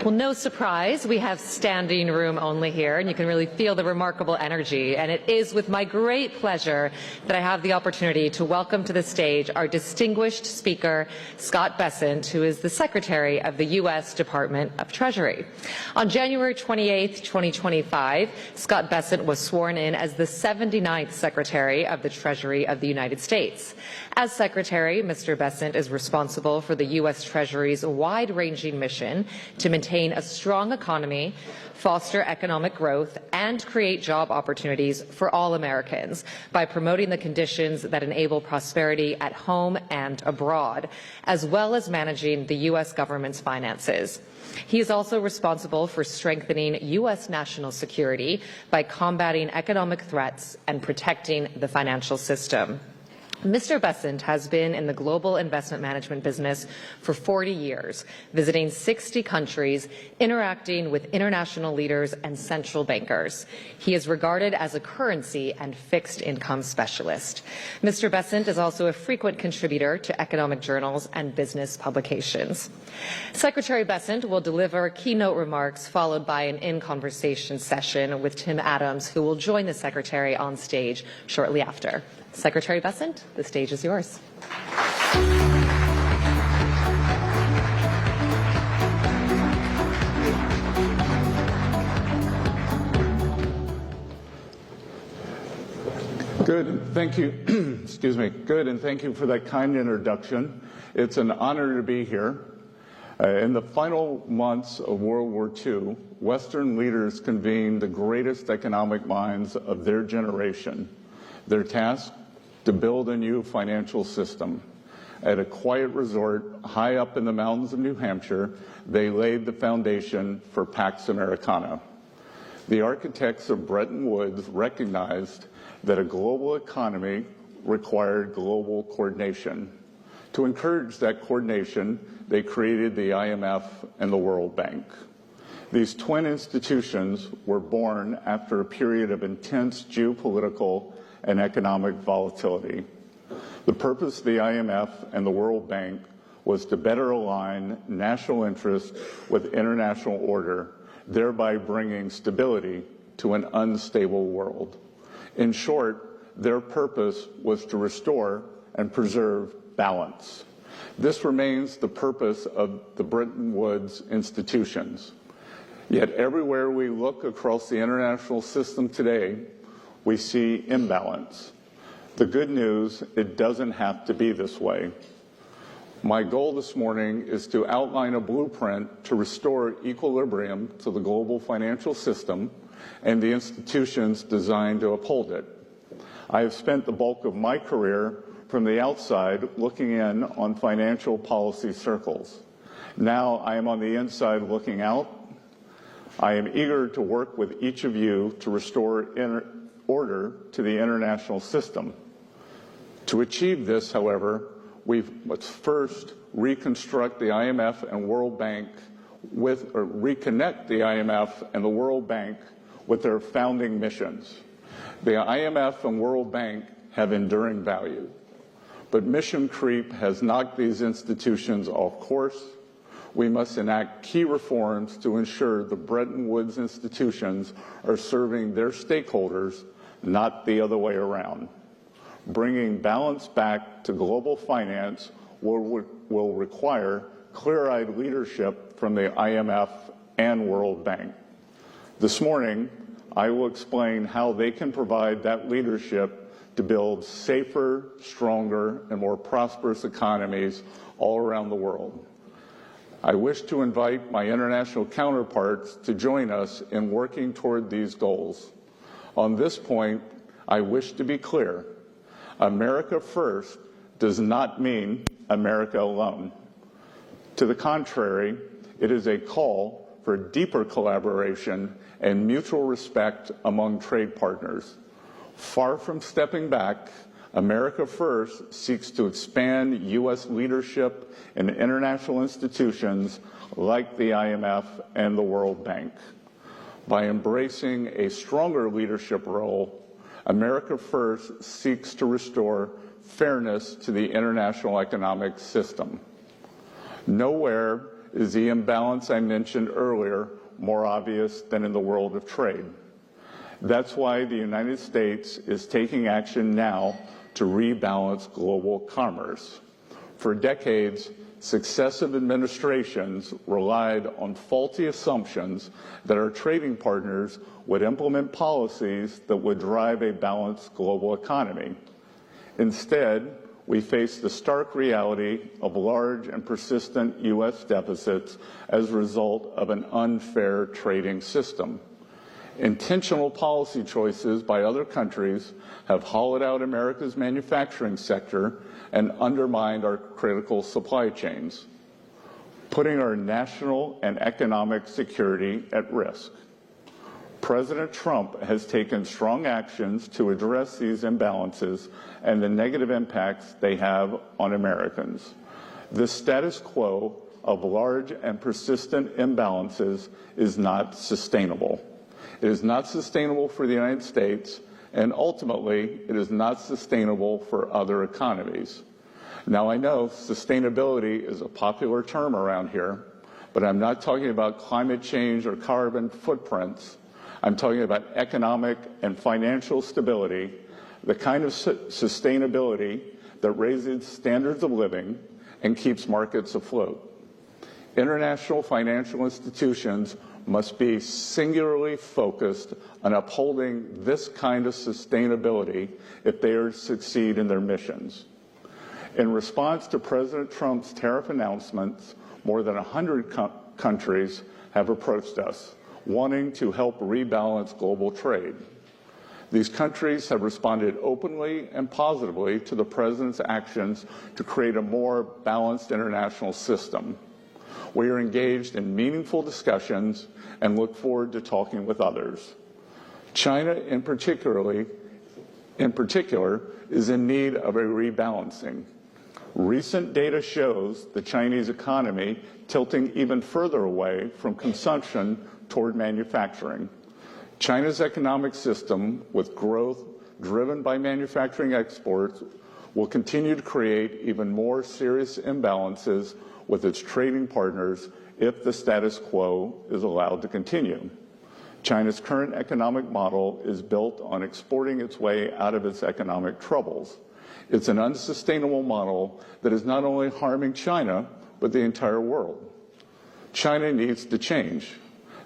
Well, no surprise, we have standing room only here, and you can really feel the remarkable energy. And it is with my great pleasure that I have the opportunity to welcome to the stage our distinguished speaker, Scott Bessent, who is the Secretary of the U.S. Department of Treasury. On January 28, 2025, Scott Bessent was sworn in as the 79th Secretary of the Treasury of the United States. As Secretary, Mr. Bessent is responsible for the U.S. Treasury's wide-ranging mission to maintain a strong economy, foster economic growth, and create job opportunities for all Americans by promoting the conditions that enable prosperity at home and abroad, as well as managing the U.S. government's finances. He is also responsible for strengthening U.S. national security by combating economic threats and protecting the financial system. Mr. Bessent has been in the global investment management business for 40 years, visiting 60 countries, interacting with international leaders and central bankers. He is regarded as a currency and fixed income specialist. Mr. Bessent is also a frequent contributor to economic journals and business publications. Secretary Bessent will deliver keynote remarks followed by an in-conversation session with Tim Adams, who will join the Secretary on stage shortly after. Secretary Bessent, the stage is yours. Good, thank you. Excuse me. Good, and thank you for that kind introduction. It's an honor to be here. In the final months of World War II, Western leaders convened the greatest economic minds of their generation. Their task? To build a new financial system. At a quiet resort high up in the mountains of New Hampshire, they laid the foundation for Pax Americana. The architects of Bretton Woods recognized that a global economy required global coordination. To encourage that coordination, they created the IMF and the World Bank. These twin institutions were born after a period of intense geopolitical and economic volatility. The purpose of the IMF and the World Bank was to better align national interests with international order, thereby bringing stability to an unstable world. In short, their purpose was to restore and preserve balance. This remains the purpose of the Bretton Woods institutions. Yet everywhere we look across the international system today, we see imbalance. The good news, it doesn't have to be this way. My goal this morning is to outline a blueprint to restore equilibrium to the global financial system and the institutions designed to uphold it. I have spent the bulk of my career from the outside looking in on financial policy circles. Now I am on the inside looking out. I am eager to work with each of you to restore order to the international system. To achieve this, however, we must first reconstruct the IMF and World Bank reconnect the IMF and the World Bank with their founding missions. The IMF and World Bank have enduring value, but mission creep has knocked these institutions off course. We must enact key reforms to ensure the Bretton Woods institutions are serving their stakeholders, not the other way around. Bringing balance back to global finance will require clear-eyed leadership from the IMF and World Bank. This morning, I will explain how they can provide that leadership to build safer, stronger, and more prosperous economies all around the world. I wish to invite my international counterparts to join us in working toward these goals. On this point, I wish to be clear. America first does not mean America alone. To the contrary, it is a call for deeper collaboration and mutual respect among trade partners. Far from stepping back, America First seeks to expand U.S. leadership in international institutions like the IMF and the World Bank. By embracing a stronger leadership role, America First seeks to restore fairness to the international economic system. Nowhere is the imbalance I mentioned earlier more obvious than in the world of trade. That's why the United States is taking action now to rebalance global commerce. For decades, successive administrations relied on faulty assumptions that our trading partners would implement policies that would drive a balanced global economy. Instead, we face the stark reality of large and persistent U.S. deficits as a result of an unfair trading system. Intentional policy choices by other countries have hollowed out America's manufacturing sector and undermined our critical supply chains, putting our national and economic security at risk. President Trump has taken strong actions to address these imbalances and the negative impacts they have on Americans. The status quo of large and persistent imbalances is not sustainable. It is not sustainable for the United States, and ultimately, it is not sustainable for other economies. Now, I know sustainability is a popular term around here, but I'm not talking about climate change or carbon footprints. I'm talking about economic and financial stability, the kind of sustainability that raises standards of living and keeps markets afloat. International financial institutions must be singularly focused on upholding this kind of sustainability if they are to succeed in their missions. In response to President Trump's tariff announcements, more than 100 countries have approached us, wanting to help rebalance global trade. These countries have responded openly and positively to the President's actions to create a more balanced international system. We are engaged in meaningful discussions and look forward to talking with others. China in particular is in need of a rebalancing. Recent data shows the Chinese economy tilting even further away from consumption toward manufacturing. China's economic system, with growth driven by manufacturing exports, will continue to create even more serious imbalances with its trading partners if the status quo is allowed to continue. China's current economic model is built on exporting its way out of its economic troubles. It's an unsustainable model that is not only harming China, but the entire world. China needs to change.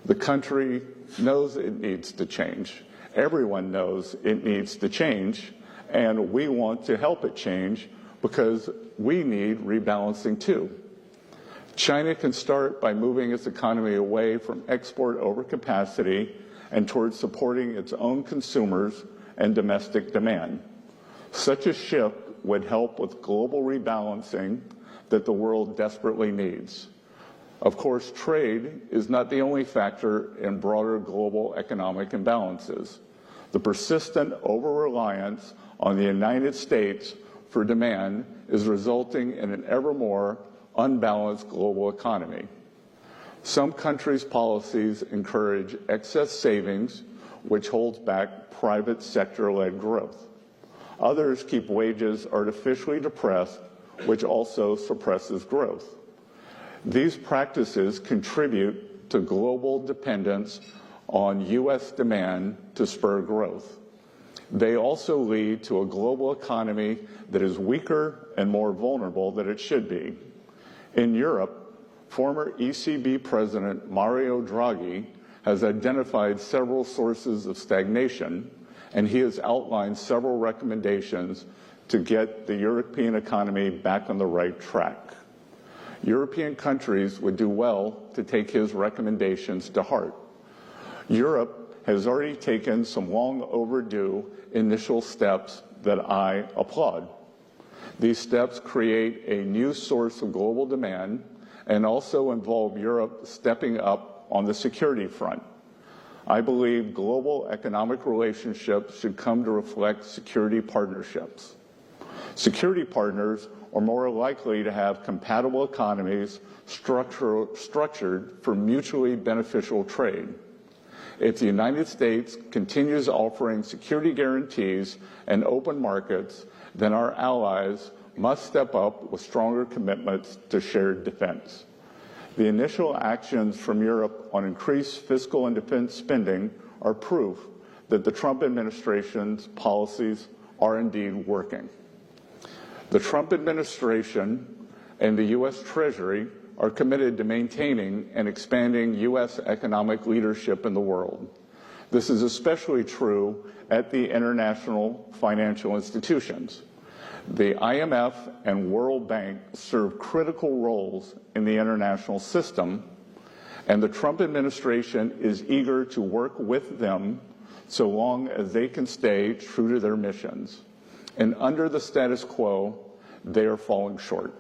The country knows it needs to change. Everyone knows it needs to change, and we want to help it change because we need rebalancing too. China can start by moving its economy away from export overcapacity and towards supporting its own consumers and domestic demand. Such a shift would help with global rebalancing that the world desperately needs. Of course, trade is not the only factor in broader global economic imbalances. The persistent over-reliance on the United States for demand is resulting in an ever more unbalanced global economy. Some countries' policies encourage excess savings, which holds back private sector-led growth. Others keep wages artificially depressed, which also suppresses growth. These practices contribute to global dependence on U.S. demand to spur growth. They also lead to a global economy that is weaker and more vulnerable than it should be. In Europe, former ECB President Mario Draghi has identified several sources of stagnation, and he has outlined several recommendations to get the European economy back on the right track. European countries would do well to take his recommendations to heart. Europe has already taken some long overdue initial steps that I applaud. These steps create a new source of global demand and also involve Europe stepping up on the security front. I believe global economic relationships should come to reflect security partnerships. Security partners are more likely to have compatible economies structured for mutually beneficial trade. If the United States continues offering security guarantees and open markets, then our allies must step up with stronger commitments to shared defense. The initial actions from Europe on increased fiscal and defense spending are proof that the Trump administration's policies are indeed working. The Trump administration and the U.S. Treasury are committed to maintaining and expanding U.S. economic leadership in the world. This is especially true at the international financial institutions. The IMF and World Bank serve critical roles in the international system, and the Trump administration is eager to work with them so long as they can stay true to their missions. And under the status quo, they are falling short.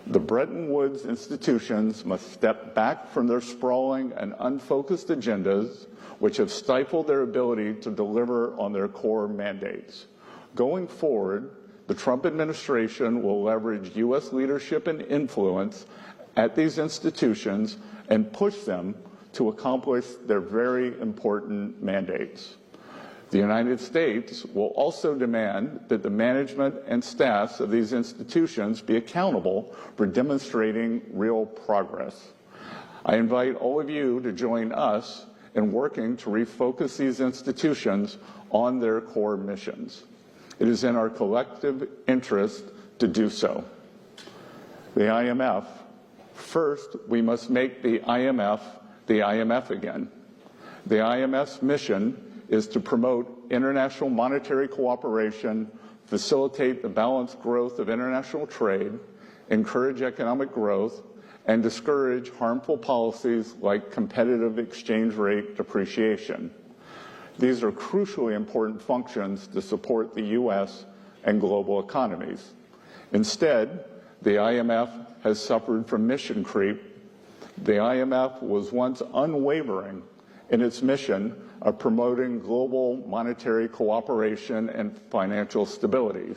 The Bretton Woods institutions must step back from their sprawling and unfocused agendas, which have stifled their ability to deliver on their core mandates. Going forward, the Trump administration will leverage U.S. leadership and influence at these institutions and push them to accomplish their very important mandates. The United States will also demand that the management and staffs of these institutions be accountable for demonstrating real progress. I invite all of you to join us in working to refocus these institutions on their core missions. It is in our collective interest to do so. The IMF. First, we must make the IMF again. The IMF's mission is to promote international monetary cooperation, facilitate the balanced growth of international trade, encourage economic growth, and discourage harmful policies like competitive exchange rate depreciation. These are crucially important functions to support the U.S. and global economies. Instead, the IMF has suffered from mission creep. The IMF was once unwavering in its mission of promoting global monetary cooperation and financial stability.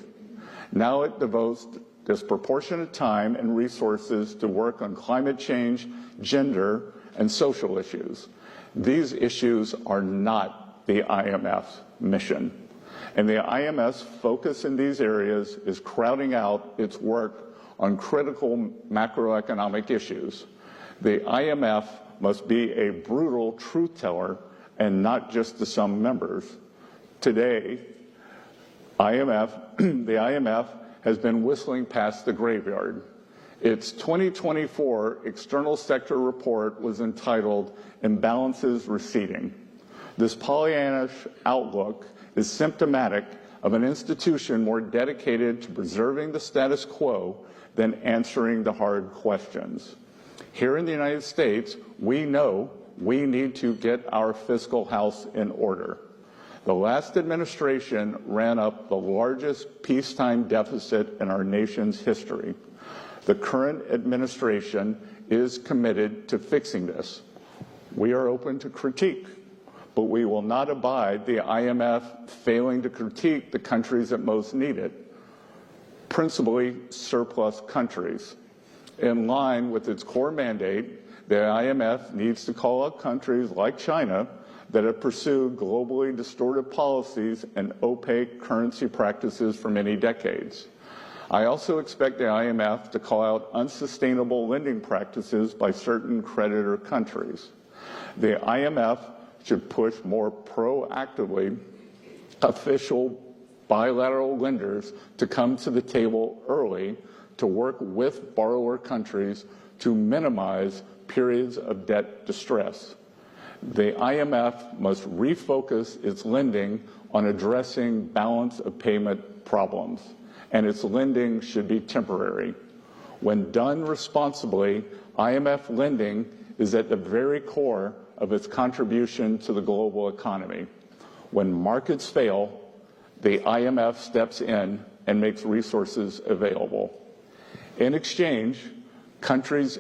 Now it devotes disproportionate time and resources to work on climate change, gender, and social issues. These issues are not the IMF's mission. And the IMF's focus in these areas is crowding out its work on critical macroeconomic issues. The IMF must be a brutal truth teller and not just to some members. Today, the IMF has been whistling past the graveyard. Its 2024 external sector report was entitled Imbalances Receding. This Pollyannish outlook is symptomatic of an institution more dedicated to preserving the status quo than answering the hard questions. Here in the United States, we know we need to get our fiscal house in order. The last administration ran up the largest peacetime deficit in our nation's history. The current administration is committed to fixing this. We are open to critique, but we will not abide the IMF failing to critique the countries that most need it, principally surplus countries. In line with its core mandate, the IMF needs to call out countries like China that have pursued globally distorted policies and opaque currency practices for many decades. I also expect the IMF to call out unsustainable lending practices by certain creditor countries. The IMF should push more proactively official bilateral lenders to come to the table early to work with borrower countries to minimize periods of debt distress. The IMF must refocus its lending on addressing balance of payment problems, and its lending should be temporary. When done responsibly, IMF lending is at the very core of its contribution to the global economy. When markets fail, the IMF steps in and makes resources available. In exchange, countries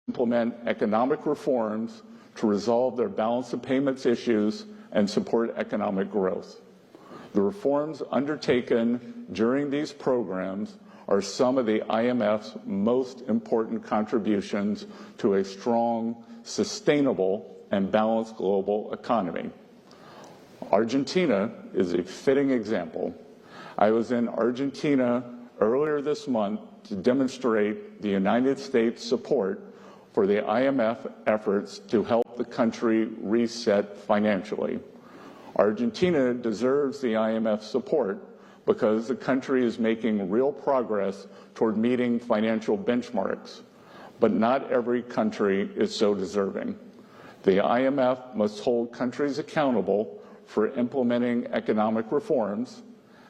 implement economic reforms to resolve their balance of payments issues and support economic growth. The reforms undertaken during these programs are some of the IMF's most important contributions to a strong, sustainable, and balanced global economy. Argentina is a fitting example. I was in Argentina earlier this month to demonstrate the United States' support for the IMF efforts to help the country reset financially. Argentina deserves the IMF support because the country is making real progress toward meeting financial benchmarks, but not every country is so deserving. The IMF must hold countries accountable for implementing economic reforms,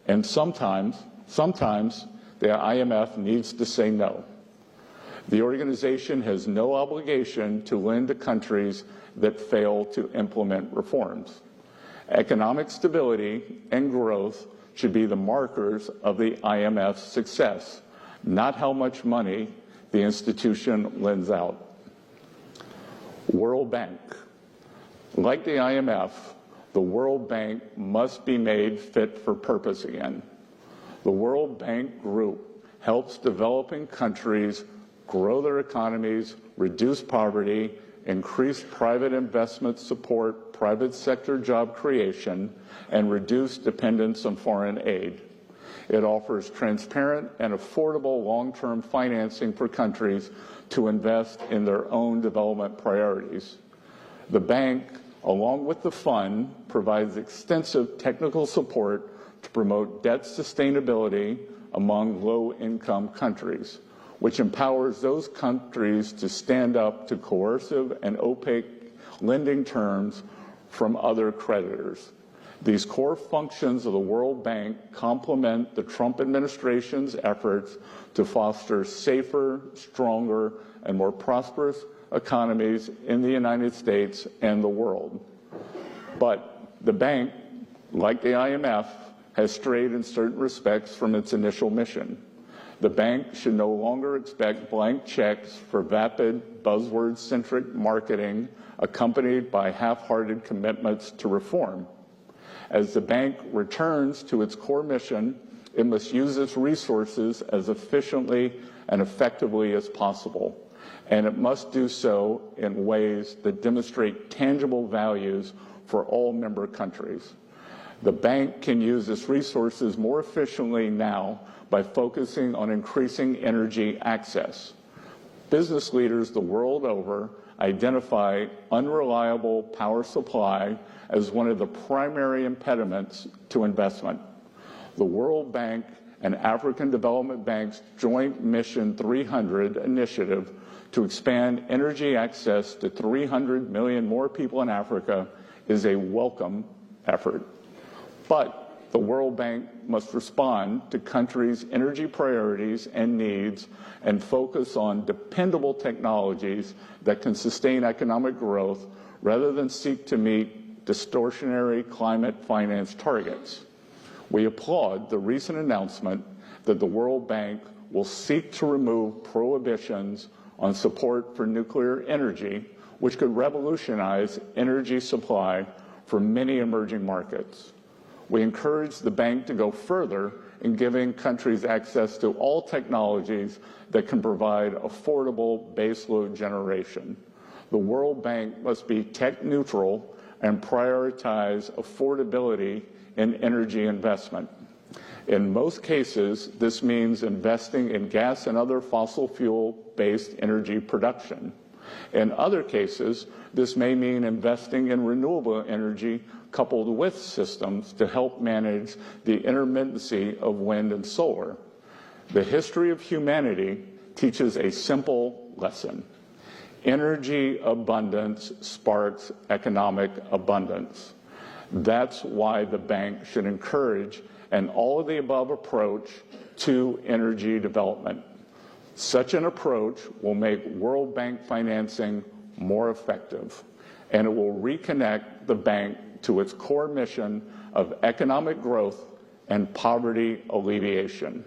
and sometimes the IMF needs to say no. The organization has no obligation to lend to countries that fail to implement reforms. Economic stability and growth should be the markers of the IMF's success, not how much money the institution lends out. World Bank. Like the IMF, the World Bank must be made fit for purpose again. The World Bank Group helps developing countries grow their economies, reduce poverty, increase private investment support, private sector job creation, and reduce dependence on foreign aid. It offers transparent and affordable long-term financing for countries to invest in their own development priorities. The bank, along with the fund, provides extensive technical support to promote debt sustainability among low-income countries, which empowers those countries to stand up to coercive and opaque lending terms from other creditors. These core functions of the World Bank complement the Trump administration's efforts to foster safer, stronger, and more prosperous economies in the United States and the world. But the bank, like the IMF, has strayed in certain respects from its initial mission. The bank should no longer expect blank checks for vapid, buzzword-centric marketing accompanied by half-hearted commitments to reform. As the bank returns to its core mission, it must use its resources as efficiently and effectively as possible, and it must do so in ways that demonstrate tangible values for all member countries. The bank can use its resources more efficiently now by focusing on increasing energy access. Business leaders the world over identify unreliable power supply as one of the primary impediments to investment. The World Bank and African Development Bank's Joint Mission 300 initiative to expand energy access to 300 million more people in Africa is a welcome effort. But the World Bank must respond to countries' energy priorities and needs and focus on dependable technologies that can sustain economic growth rather than seek to meet distortionary climate finance targets. We applaud the recent announcement that the World Bank will seek to remove prohibitions on support for nuclear energy, which could revolutionize energy supply for many emerging markets. We encourage the bank to go further in giving countries access to all technologies that can provide affordable baseload generation. The World Bank must be tech neutral and prioritize affordability in energy investment. In most cases, this means investing in gas and other fossil fuel-based energy production. In other cases, this may mean investing in renewable energy coupled with systems to help manage the intermittency of wind and solar. The history of humanity teaches a simple lesson. Energy abundance sparks economic abundance. That's why the bank should encourage an all-of-the-above approach to energy development. Such an approach will make World Bank financing more effective, and it will reconnect the bank to its core mission of economic growth and poverty alleviation.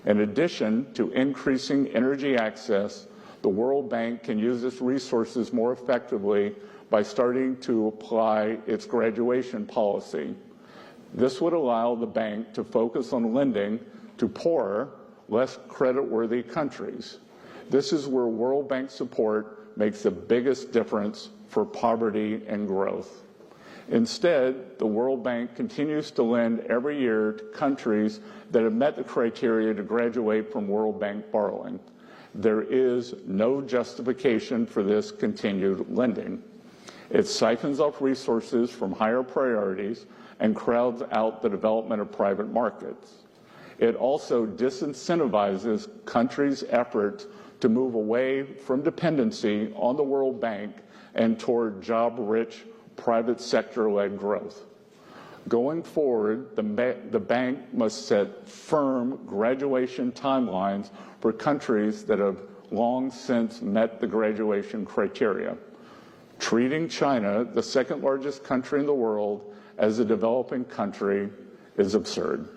In addition to increasing energy access, the World Bank can use its resources more effectively by starting to apply its graduation policy. This would allow the bank to focus on lending to poorer, less creditworthy countries. This is where World Bank support makes the biggest difference for poverty and growth. Instead, the World Bank continues to lend every year to countries that have met the criteria to graduate from World Bank borrowing. There is no justification for this continued lending. It siphons off resources from higher priorities and crowds out the development of private markets. It also disincentivizes countries' efforts to move away from dependency on the World Bank and toward job-rich, private sector-led growth. Going forward, the bank must set firm graduation timelines for countries that have long since met the graduation criteria. Treating China, the second largest country in the world, as a developing country is absurd.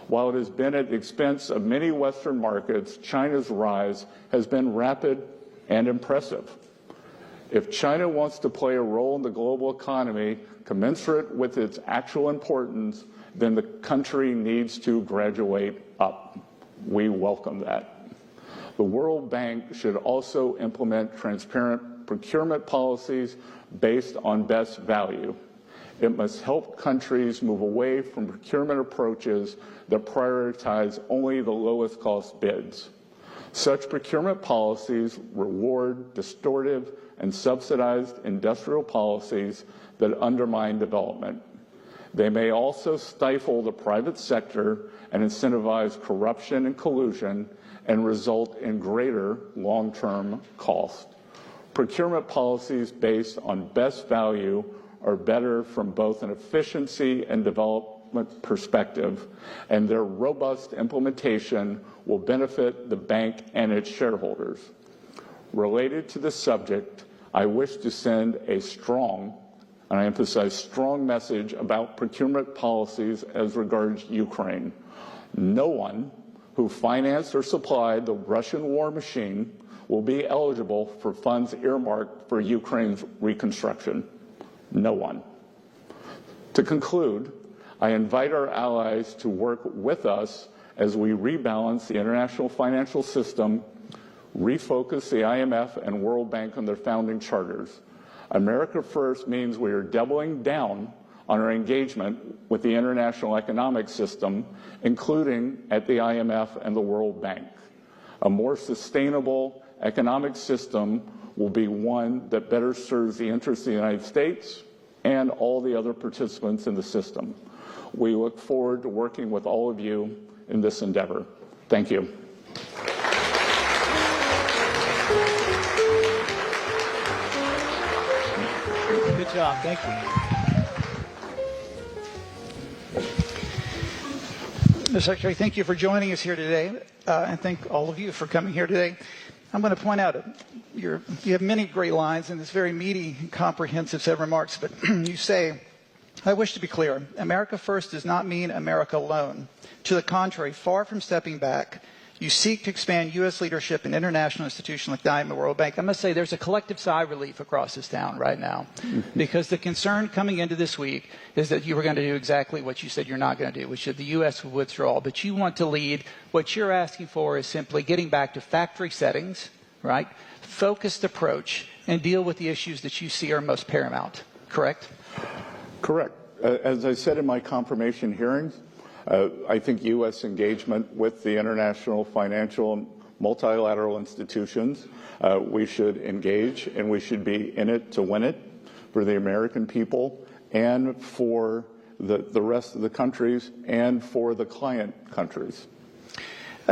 While it has been at the expense of many Western markets, China's rise has been rapid and impressive. If China wants to play a role in the global economy commensurate with its actual importance, then the country needs to graduate up. We welcome that. The World Bank should also implement transparent procurement policies based on best value. It must help countries move away from procurement approaches that prioritize only the lowest cost bids. Such procurement policies reward distortive and subsidized industrial policies that undermine development. They may also stifle the private sector and incentivize corruption and collusion and result in greater long-term cost. Procurement policies based on best value are better from both an efficiency and development perspective, and their robust implementation will benefit the bank and its shareholders. Related to this subject, I wish to send a strong, and I emphasize strong, message about procurement policies as regards Ukraine. No one who financed or supplied the Russian war machine will be eligible for funds earmarked for Ukraine's reconstruction. No one. To conclude, I invite our allies to work with us as we rebalance the international financial system, refocus the IMF and World Bank on their founding charters. America First means we are doubling down on our engagement with the international economic system, including at the IMF and the World Bank. A more sustainable economic system will be one that better serves the interests of the United States and all the other participants in the system. We look forward to working with all of you in this endeavor. Thank you. Good job. Thank you. Mr. Secretary, thank you for joining us here today, and thank all of you for coming here today. I'm going to point out you have many great lines in this very meaty, comprehensive set of remarks, but you say, I wish to be clear, America First does not mean America alone. To the contrary, far from stepping back, you seek to expand U.S. leadership in international institutions like the IMF and World Bank. I must say there's a collective sigh of relief across this town right now, because the concern coming into this week is that you were going to do exactly what you said you're not going to do, which is the U.S. would withdraw. But you want to lead. What you're asking for is simply getting back to factory settings, right? Focused approach, and deal with the issues that you see are most paramount. Correct? Correct. As I said in my confirmation hearings, I think U.S. engagement with the international financial and multilateral institutions, we should engage, and we should be in it to win it for the American people and for the rest of the countries and for the client countries.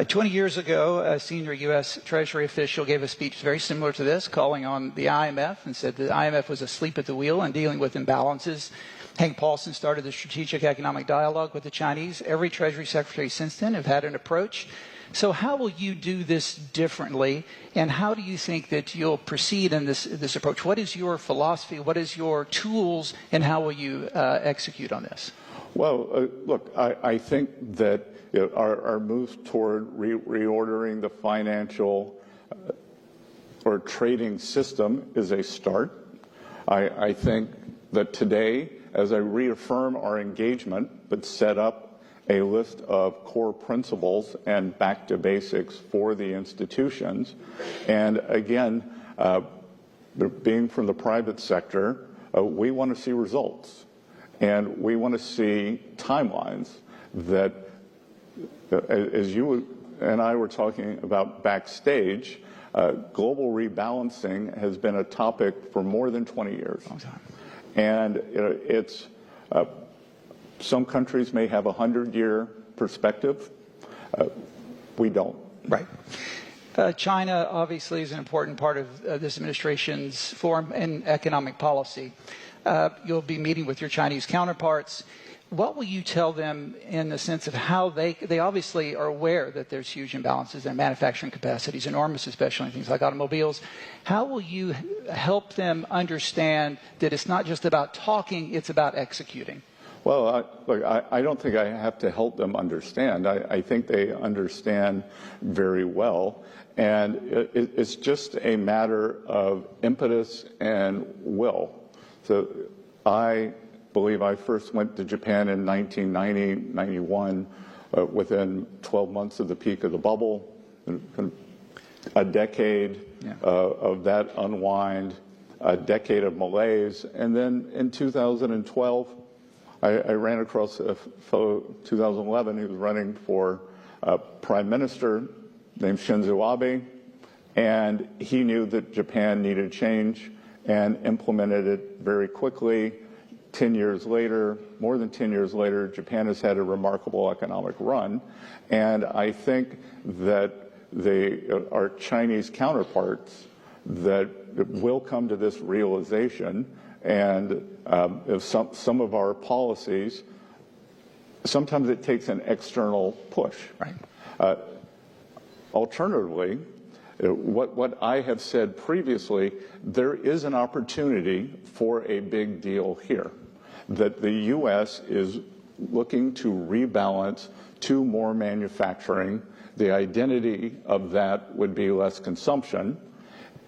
20 years ago, a senior U.S. Treasury official gave a speech very similar to this, calling on the IMF and said the IMF was asleep at the wheel and dealing with imbalances. Hank Paulson started the Strategic Economic Dialogue with the Chinese. Every Treasury Secretary since then have had an approach. So how will you do this differently, and how do you think that you'll proceed in this approach? What is your philosophy? What is your tools, and how will you execute on this? Well, look, I think that our move toward reordering the financial or trading system is a start. I think that today, as I reaffirm our engagement, but set up a list of core principles and back to basics for the institutions. And again, being from the private sector, we want to see results. And we want to see timelines that, as you and I were talking about backstage, global rebalancing has been a topic for more than 20 years. Long time. And it's some countries may have a 100-year perspective. We don't. Right. China obviously is an important part of this administration's foreign and economic policy. You'll be meeting with your Chinese counterparts. What will you tell them in the sense of how they obviously are aware that there's huge imbalances in manufacturing capacities, enormous, especially in things like automobiles. How will you help them understand that it's not just about talking, it's about executing? Well, look, I don't think I have to help them understand. I think they understand very well. And it's just a matter of impetus and will. So I believe I first went to Japan in 1990, 91, within 12 months of the peak of the bubble. A decade of that unwind, a decade of malaise. And then in 2012, I ran across a fellow, 2011, who was running for prime minister named Shinzo Abe, and he knew that Japan needed change and implemented it very quickly. 10 years later, more than 10 years later, Japan has had a remarkable economic run, and I think that our Chinese counterparts that will come to this realization. And if some of our policies, sometimes it takes an external push. Right. Alternatively, what I have said previously, there is an opportunity for a big deal here, that the U.S. is looking to rebalance to more manufacturing. The identity of that would be less consumption.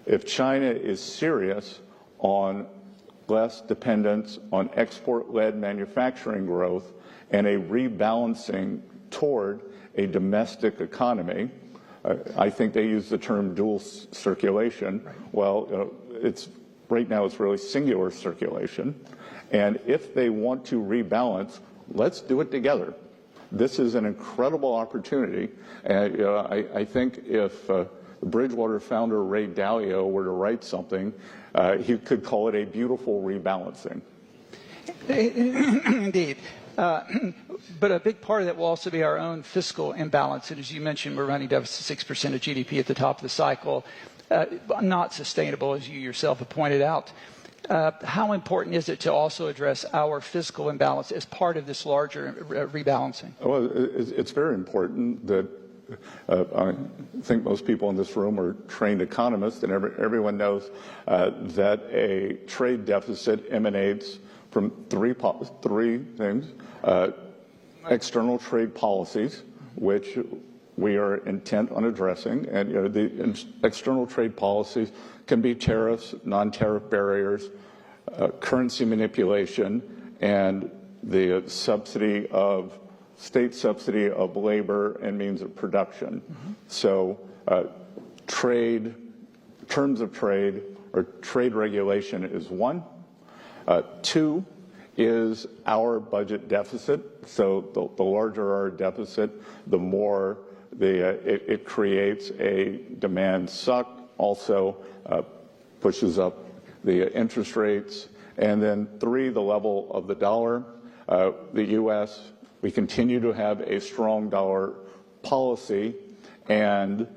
If China is serious on less dependence on export-led manufacturing growth and a rebalancing toward a domestic economy, I think they use the term dual circulation. Right. Well, right now it's really singular circulation. And if they want to rebalance, let's do it together. This is an incredible opportunity. And I think if Bridgewater founder Ray Dalio were to write something, he could call it a beautiful rebalancing. Indeed. But a big part of that will also be our own fiscal imbalance. And as you mentioned, we're running deficit 6% of GDP at the top of the cycle. Not sustainable, as you yourself have pointed out. How important is it to also address our fiscal imbalance as part of this larger rebalancing? Well, it's very important that I think most people in this room are trained economists, and everyone knows that a trade deficit emanates from three things. External trade policies, which we are intent on addressing, and the external trade policies can be tariffs, non-tariff barriers, currency manipulation, and the state subsidy of labor and means of production. Mm-hmm. So terms of trade or trade regulation is one. Two is our budget deficit. So the larger our deficit, the more it creates a demand suck, also pushes up the interest rates. And then three, the level of the dollar. The U.S., we continue to have a strong dollar policy, and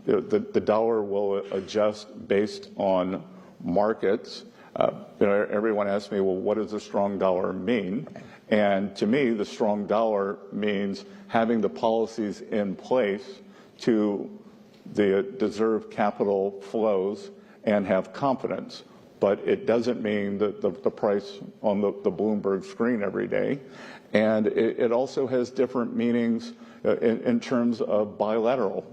the dollar will adjust based on markets. Everyone asks me, well, what does a strong dollar mean? And to me, the strong dollar means having the policies in place to deserve capital flows and have confidence. But it doesn't mean that the price on the Bloomberg screen every day. And it also has different meanings in terms of bilateral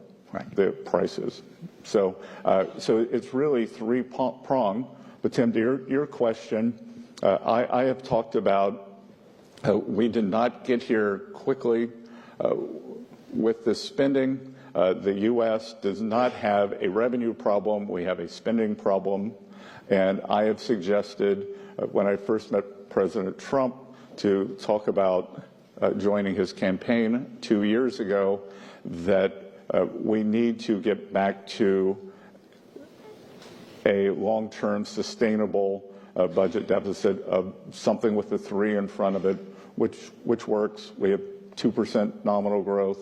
the prices. So it's really three-pronged. But Tim, to your question, I have talked about we did not get here quickly with the spending. The U.S. does not have a revenue problem. We have a spending problem. And I have suggested, when I first met President Trump to talk about joining his campaign 2 years ago, that we need to get back to a long-term sustainable budget deficit of something with the 3 in front of it, which works. We have 2% nominal growth,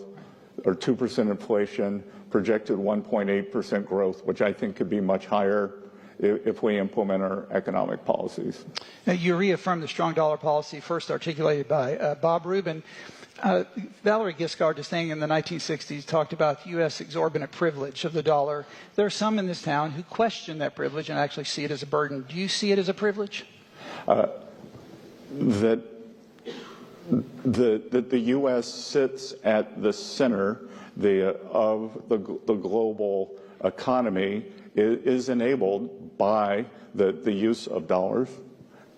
or 2% inflation, projected 1.8% growth, which I think could be much higher if we implement our economic policies. Now, you reaffirmed the strong dollar policy first articulated by Bob Rubin. Valerie Giscard d'Estaing in the 1960s talked about the U.S. exorbitant privilege of the dollar. There are some in this town who question that privilege and actually see it as a burden. Do you see it as a privilege? That the U.S. sits at the center of the global economy is enabled by the use of dollars,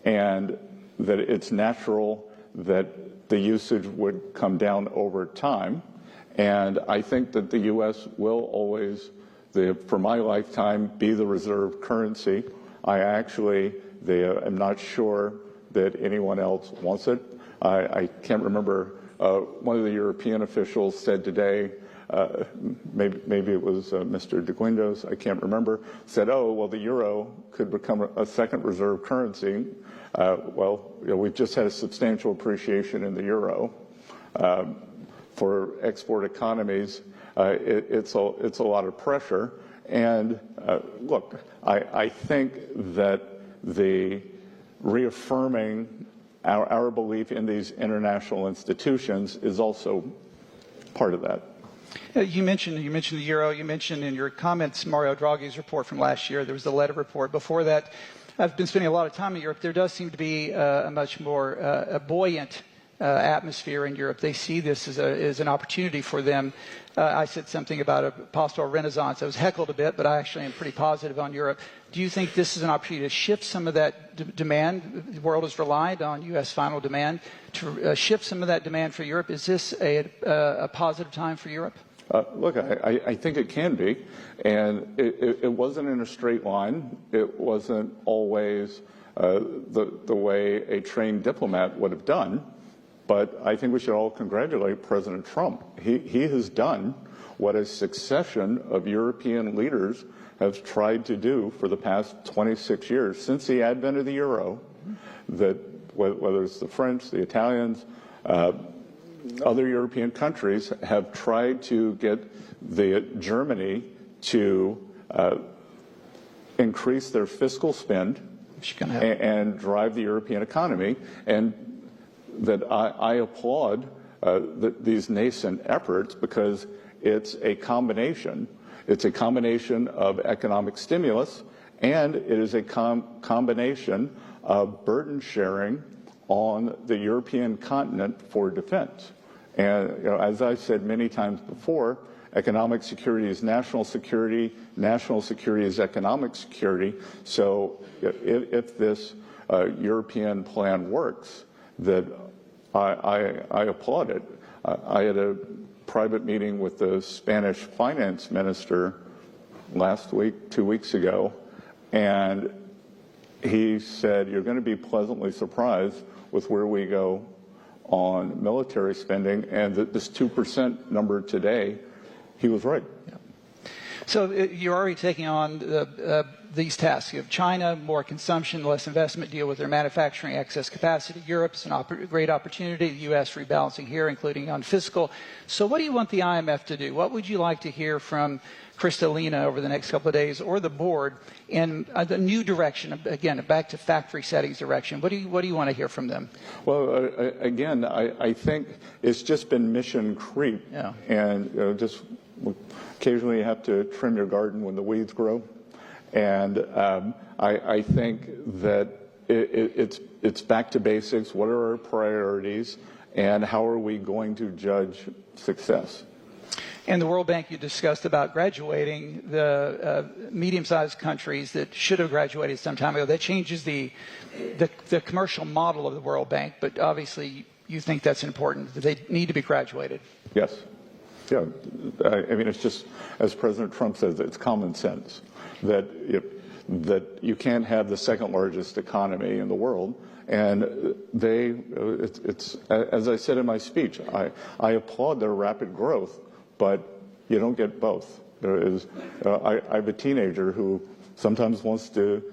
and that it's natural that the usage would come down over time. And I think that the U.S. will always, for my lifetime, be the reserve currency. I actually am not sure that anyone else wants it. I can't remember, one of the European officials said today, maybe it was Mr. de Guindos, I can't remember, said, oh, well, the euro could become a second reserve currency. Well, we've just had a substantial appreciation in the euro. For export economies, it's a lot of pressure. And look, I think that the reaffirming our belief in these international institutions is also part of that. You mentioned the euro. You mentioned in your comments Mario Draghi's report from last year. There was the letter report. Before that, I've been spending a lot of time in Europe. There does seem to be a much more buoyant atmosphere in Europe. They see this as an opportunity for them. I said something about a pastoral renaissance. I was heckled a bit, but I actually am pretty positive on Europe. Do you think this is an opportunity to shift some of that demand? The world has relied on U.S. final demand to shift some of that demand for Europe. Is this a positive time for Europe? Look, I think it can be, and it wasn't in a straight line. It wasn't always the way a trained diplomat would have done, but I think we should all congratulate President Trump. He has done what a succession of European leaders have tried to do for the past 26 years, since the advent of the euro, that whether it's the French, the Italians, other European countries have tried to get Germany to increase their fiscal spend and drive the European economy, and that I applaud these nascent efforts, because it's a combination. It's a combination of economic stimulus, and it is a combination of burden sharing on the European continent for defense. And as I've said many times before, economic security is national security is economic security. So if this European plan works, that I applaud it. I had a private meeting with the Spanish finance minister last week, 2 weeks ago, and he said, you're going to be pleasantly surprised with where we go on military spending, and that this 2% number today, he was right. Yeah. So you're already taking on these tasks. You have China, more consumption, less investment, deal with their manufacturing excess capacity. Europe's a great opportunity. The U.S. rebalancing here, including on fiscal. So what do you want the IMF to do? What would you like to hear from Kristalina over the next couple of days, or the board, in the new direction, again, back to factory settings direction? What do you want to hear from them? Well, again, I think it's just been mission creep. Yeah. And just occasionally you have to trim your garden when the weeds grow. And I think that it's back to basics. What are our priorities, and how are we going to judge success? And the World Bank, you discussed about graduating the medium-sized countries that should have graduated some time ago. That changes the commercial model of the World Bank, but obviously you think that's important, that they need to be graduated. Yes. Yeah. I mean, it's just, as President Trump says, it's common sense that you can't have the second largest economy in the world And it's as I said in my speech, I applaud their rapid growth, but you don't get both. I have a teenager who sometimes wants to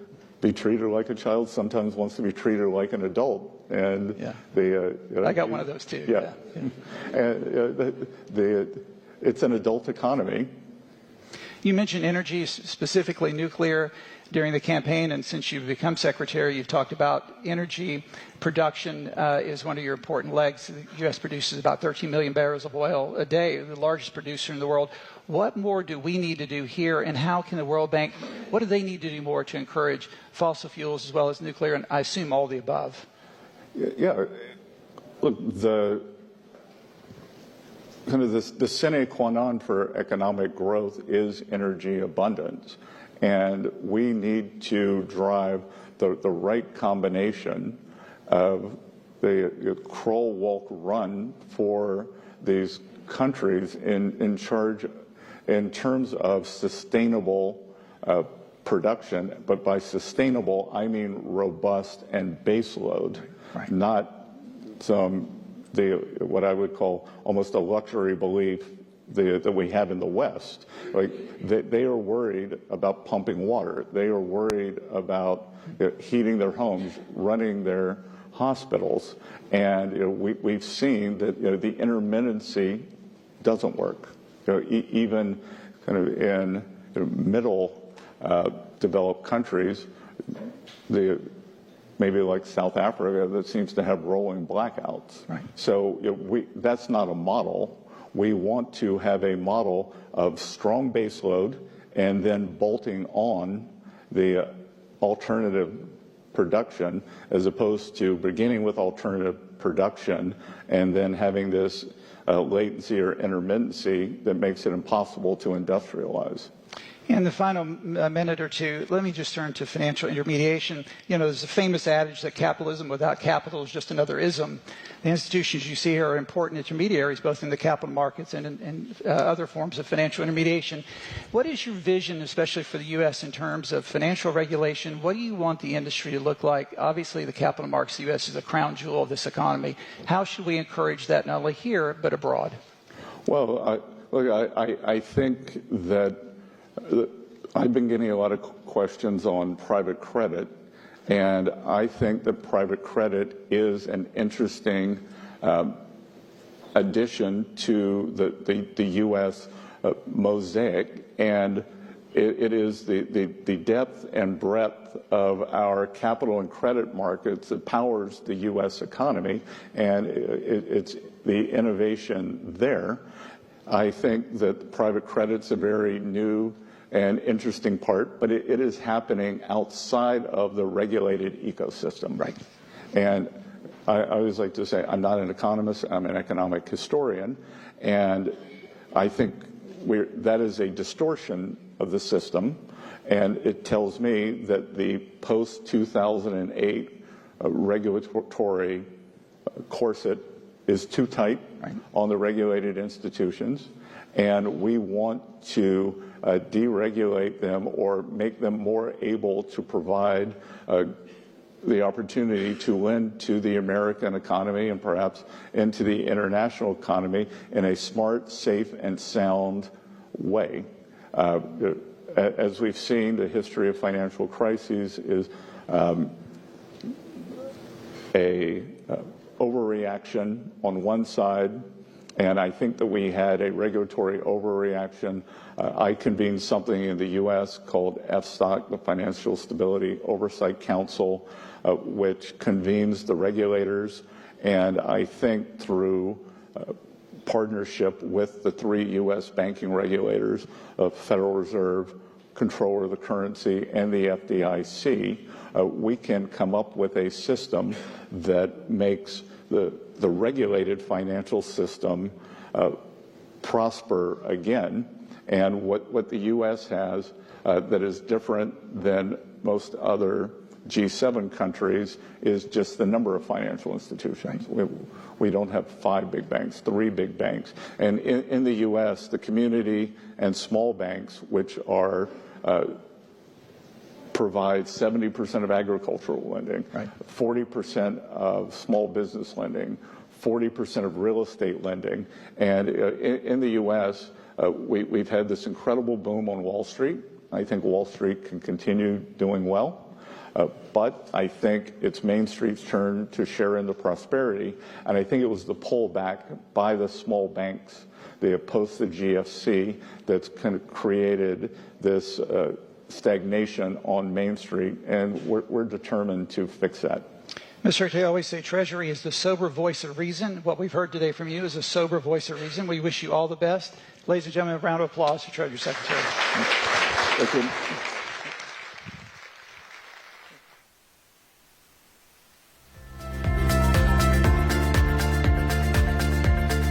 be treated like a child, sometimes wants to be treated like an adult. And I got one of those too. Yeah. And it's an adult economy. You mentioned energy, specifically nuclear, during the campaign, and since you've become secretary, you've talked about energy production is one of your important legs. The U.S. produces about 13 million barrels of oil a day, the largest producer in the world. What more do we need to do here, and how can the World Bank, what do they need to do more to encourage fossil fuels as well as nuclear, and I assume all the above? Yeah, look, the sine qua non for economic growth is energy abundance. And we need to drive the right combination of the crawl, walk, run for these countries in terms of sustainable production. But by sustainable, I mean robust and baseload, right. Not what I would call almost a luxury belief that we have in the West. Like they are worried about pumping water. They are worried about heating their homes, running their hospitals, and we've seen that the intermittency doesn't work. Even kind of in middle developed countries, maybe like South Africa, that seems to have rolling blackouts. Right. So that's not a model. We want to have a model of strong baseload and then bolting on the alternative production, as opposed to beginning with alternative production and then having this latency or intermittency that makes it impossible to industrialize. In the final minute or two, let me just turn to financial intermediation. There's a famous adage that capitalism without capital is just another ism. The institutions you see here are important intermediaries, both in the capital markets and in other forms of financial intermediation. What is your vision, especially for the U.S., in terms of financial regulation? What do you want the industry to look like? Obviously, the capital markets, the U.S. is a crown jewel of this economy. How should we encourage that not only here, but abroad? Well, I think that I've been getting a lot of questions on private credit, and I think that private credit is an interesting addition to the U.S. Mosaic, and it is the depth and breadth of our capital and credit markets that powers the U.S. economy, and it's the innovation there. I think that private credit's a very new and interesting part, but it is happening outside of the regulated ecosystem. Right. And I always like to say, I'm not an economist, I'm an economic historian, and I think that is a distortion of the system, and it tells me that the post-2008 regulatory corset is too tight on the regulated institutions, and we want to deregulate them or make them more able to provide the opportunity to lend to the American economy and perhaps into the international economy in a smart, safe, and sound way. As we've seen, the history of financial crises is a overreaction on one side, and I think that we had a regulatory overreaction. I convened something in the U.S. called FSOC, the Financial Stability Oversight Council, which convenes the regulators, and I think through partnership with the three U.S. banking regulators, Federal Reserve, Controller of the Currency, and the FDIC, we can come up with a system that makes the regulated financial system prosper again. And what the U.S. has that is different than most other G7 countries is just the number of financial institutions. We don't have 5 big banks, 3 big banks. And in the U.S., the community and small banks, which are provides 70% of agricultural lending, right. 40% of small business lending, 40% of real estate lending. And in the U.S., we've had this incredible boom on Wall Street. I think Wall Street can continue doing well. But I think it's Main Street's turn to share in the prosperity. And I think it was the pullback by the small banks, the post the GFC, that's kind of created this stagnation on Main Street. And we're determined to fix that. Mr. Secretary, I always say Treasury is the sober voice of reason. What we've heard today from you is a sober voice of reason. We wish you all the best. Ladies and gentlemen, a round of applause for Treasury Secretary. Thank you.